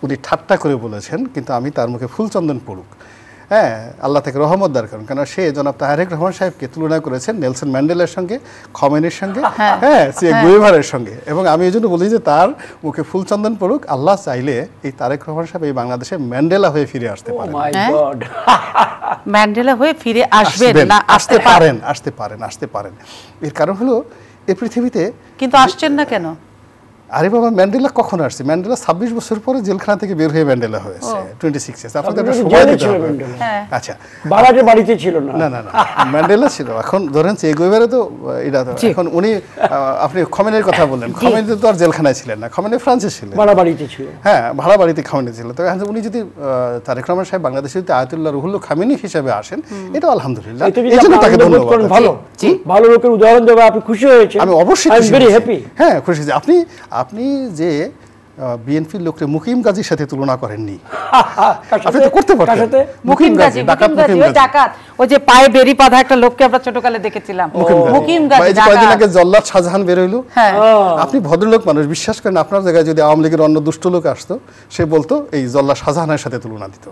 উনি ঠাট্টা করে বলেছেন, কিন্তু আমি তার মুখে ফুলচন্দন পড়ুক, হ্যাঁ, আল্লাহ থেকে রহমত দান করুন। কারণ সে জনাব তারেক রহমান সাহেবকে তুলনা করেছেন নেলসন ম্যান্ডেলার সঙ্গে, খমেনির সঙ্গে, হ্যাঁ, চে গুয়েভারের সঙ্গে। এবং আমি এই জন্য বলি যে তার মুখে ফুলচন্দন পড়ুক, আল্লাহ চাইলে এই তারেক রহমান সাহেব এই বাংলাদেশে ম্যান্ডেলা হয়ে ফিরে আসতে পারেন। ম্যান্ডেলা হয়ে ফিরে আসবেন না? আসতে পারেন। এর কারণ হলো এই পৃথিবীতে কিন্তু আসছেন না কেন? আরে বাবা, ম্যান্ডেলা কখন আসছে? ম্যান্ডেলা 26 বছর পরে জেলখানা থেকে বের হয়ে ম্যান্ডেলা হয়েছে 26 ইয়ার্স। আপনাদের একটা সময় দিতে হবে। আচ্ছা, বাড়াতে বাড়িতে ছিল না। না ম্যান্ডেলা ছিল। এখন ধরেন চে গুয়েভারা তো এটা তো এখন উনি, আপনি খমেনির কথা বললেন, খমেনি তো আর জেলখানায় ছিলেন না, খমেনি ফ্রান্সে ছিলেন, ভাড়া বাড়িতে ছিল। হ্যাঁ, ভাড়া বাড়িতে খমেনি ছিল। তো উনি যদি তারেক রহমান সাহেব বাংলাদেশে যদি আয়াতুল্লাহ রুহুল্লাহ খামেনি হিসেবে আসেন, এটা আলহামদুলিল্লাহ, এই জন্য তাকে ধন্যবাদ। ভালো লোকের উদাহরণ দেওয়া আপনি খুশি হয়েছেন? আমি অবশ্যই খুশি, হ্যাঁ খুশি। আপনি যে বিএনপির লোককে মুকিম গাজীর সাথে তুলনা করেননি, আপনি তো করতে পারতেন। মুকিম গাজী, ডাকাত, ওই যে পায়ে বেরি বাঁধা একটা লোককে আমরা ছোটকালে দেখেছিলাম, মুকিম গাজী। কয়েকদিন আগে জল্লাদ শাহজাহান বের হইলো। আপনি ভদ্রলোক মানুষ, বিশ্বাস করেন আপনার জায়গায় যদি আওয়ামী লীগের অন্য দুষ্ট লোক আসতো, সে বলতো এই জল্লাদ শাহজাহানের সাথে তুলনা দিত।